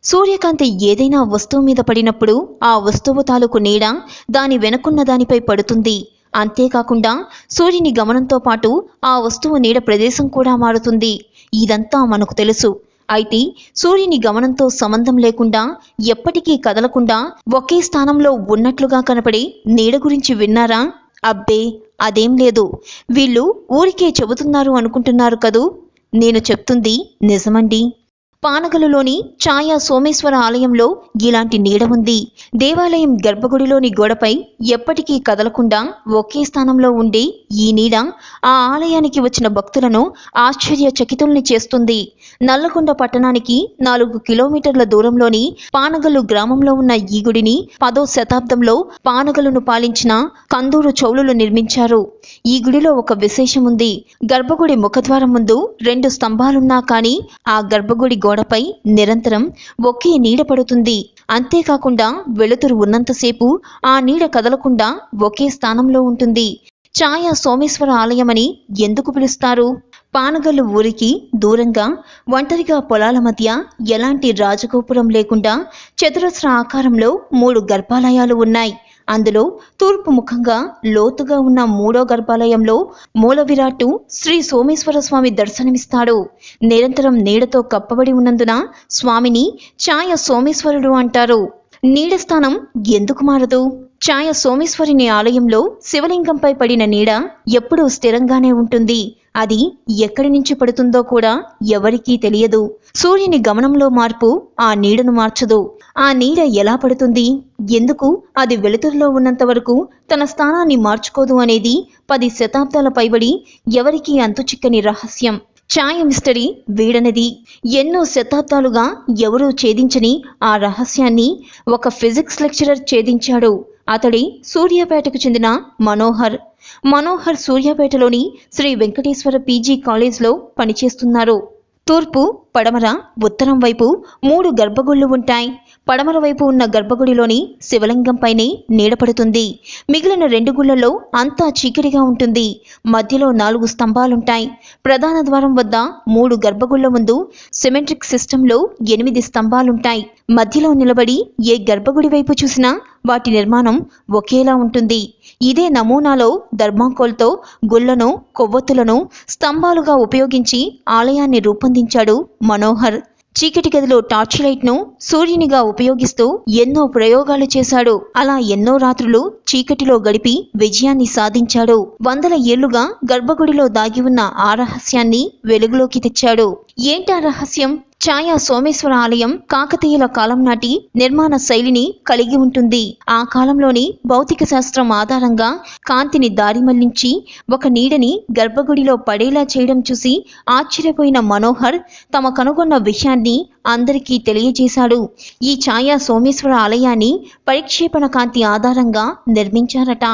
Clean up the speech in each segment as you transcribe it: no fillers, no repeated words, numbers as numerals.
సూర్యకాంతి ఏదైనా వస్తువు మీద పడినప్పుడు ఆ వస్తువు తాలూకు నీడ దాని వెనుకున్న దానిపై పడుతుంది. అంతేకాకుండా సూర్యుని గమనంతో పాటు ఆ వస్తువు నీడ ప్రదేశం కూడా మారుతుంది. ఇదంతా మనకు తెలుసు. అయితే సూర్యుని గమనంతో సంబంధం లేకుండా ఎప్పటికీ కదలకుండా ఒకే స్థానంలో ఉన్నట్లుగా కనపడే నీడ గురించి విన్నారా? అబ్బే, అదేం లేదు. వీళ్ళు ఊరికే చెబుతున్నారు అనుకుంటున్నారు కదూ. నేను చెప్తుంది నిజమండి. పానగలులోని ఛాయా సోమేశ్వర ఆలయంలో ఇలాంటి నీడ ఉంది. దేవాలయం గర్భగుడిలోని గోడపై ఎప్పటికీ కదలకుండా ఒకే స్థానంలో ఉండే ఈ నీడ ఆ ఆలయానికి వచ్చిన భక్తులను ఆశ్చర్యచకితుల్ని చేస్తుంది. నల్లగొండ పట్టణానికి 4 కిలోమీటర్ల దూరంలోని పానగల్లు గ్రామంలో ఉన్న ఈ గుడిని 10వ శతాబ్దంలో పానగలును పాలించిన కందూరు చౌలులు నిర్మించారు. ఈ గుడిలో ఒక విశేషం ఉంది. గర్భగుడి ముఖద్వారం ముందు 2 స్తంభాలున్నా కానీ ఆ గర్భగుడి గోడపై నిరంతరం ఒకే నీడ పడుతుంది. అంతేకాకుండా వెలుతురు ఉన్నంతసేపు ఆ నీడ కదలకుండా ఒకే స్థానంలో ఉంటుంది. ఛాయా సోమేశ్వర ఆలయమని ఎందుకు పిలుస్తారు? పానగల్లు ఊరికి దూరంగా ఒంటరిగా పొలాల మధ్య ఎలాంటి రాజగోపురం లేకుండా చతురస్ర ఆకారంలో 3 గర్భాలయాలు ఉన్నాయి. అందులో తూర్పు ముఖంగా లోతుగా ఉన్న 3వ గర్భాలయంలో మూల విరాట్టు శ్రీ సోమేశ్వర స్వామి దర్శనమిస్తాడు. నిరంతరం నీడతో కప్పబడి ఉన్నందున స్వామిని ఛాయ సోమేశ్వరుడు అంటారు. నీడ స్థానం ఎందుకు మారదు? ఛాయ సోమేశ్వరుని ఆలయంలో శివలింగంపై పడిన నీడ ఎప్పుడూ స్థిరంగానే ఉంటుంది. అది ఎక్కడి నుంచి పడుతుందో కూడా ఎవరికీ తెలియదు. సూర్యుని గమనంలో మార్పు ఆ నీడను మార్చదు. ఆ నీడ ఎలా పడుతుంది, ఎందుకు అది వెలుతురులో ఉన్నంత వరకు తన స్థానాన్ని మార్చుకోదు అనేది 10 శతాబ్దాల పైబడి ఎవరికీ అంతుచిక్కని రహస్యం. ఛాయ మిస్టరీ వీడనది. ఎన్నో శతాబ్దాలుగా ఎవరూ ఛేదించని ఆ రహస్యాన్ని ఒక ఫిజిక్స్ లెక్చరర్ ఛేదించాడు. అతడి సూర్యాపేటకు చెందిన మనోహర్ సూర్యాపేటలోని శ్రీ వెంకటేశ్వర పీజీ కాలేజ్లో పనిచేస్తున్నారు. తూర్పు, పడమర, ఉత్తరం వైపు 3 గర్భగుళ్ళు ఉంటాయి. పడమర వైపు ఉన్న గర్భగుడిలోని శివలింగంపైనే నీడపడుతుంది. మిగిలిన 2 గుళ్లలో అంతా చీకటిగా ఉంటుంది. మధ్యలో 4 స్తంభాలుంటాయి. ప్రధాన ద్వారం వద్ద 3 గర్భగుళ్ల ముందు సిమెట్రిక్ సిస్టంలో 8 స్తంభాలుంటాయి. మధ్యలో నిలబడి ఏ గర్భగుడి వైపు చూసినా వాటి నిర్మాణం ఒకేలా ఉంటుంది. ఇదే నమూనాలో ధర్మాకోల్తో గుళ్లను, కొవ్వొత్తులను స్తంభాలుగా ఉపయోగించి ఆలయాన్ని రూపొందించాడు మనోహర్. చీకటి గదిలో టార్చ్ లైట్ ను సూర్యునిగా ఉపయోగిస్తూ ఎన్నో ప్రయోగాలు చేశాడు. అలా ఎన్నో రాత్రులు చీకటిలో గడిపి విజయాన్ని సాధించాడు. 100 ఏళ్లుగా గర్భగుడిలో దాగి ఉన్న ఆ రహస్యాన్ని వెలుగులోకి తెచ్చాడు. ఏంటా రహస్యం? ఛాయా సోమేశ్వర ఆలయం కాకతీయుల కాలం నాటి నిర్మాణ శైలిని కలిగి ఉంటుంది. ఆ కాలంలోని భౌతిక శాస్త్రం ఆధారంగా కాంతిని దారి మళ్లించి ఒక నీడని గర్భగుడిలో పడేలా చేయడం చూసి ఆశ్చర్యపోయిన మనోహర్ తమ కనుగొన్న విషయాన్ని అందరికీ తెలియజేశాడు. ఈ ఛాయా సోమేశ్వర ఆలయాన్ని పరిక్షేపణ కాంతి ఆధారంగా నిర్మించారట.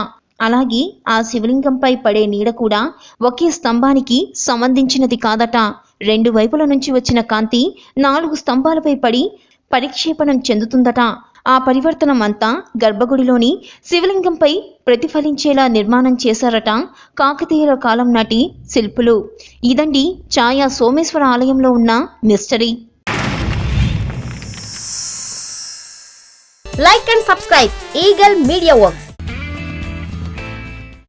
అలాగే ఆ శివలింగంపై పడే నీడ కూడా ఒకే స్తంభానికి సంబంధించినది కాదట. 2 వైపుల నుంచి వచ్చిన కాంతి 4 స్తంభాలపై పడి పరిక్షేపణం చెందుతుందట. ఆ పరివర్తనం అంతా గర్భగుడిలోని శివలింగంపై ప్రతిఫలించేలా నిర్మాణం చేశారట కాకతీయుల కాలం నాటి శిల్పులు. ఇదండి ఛాయా సోమేశ్వర ఆలయంలో ఉన్న mystery. Like and subscribe Eagle Media Works.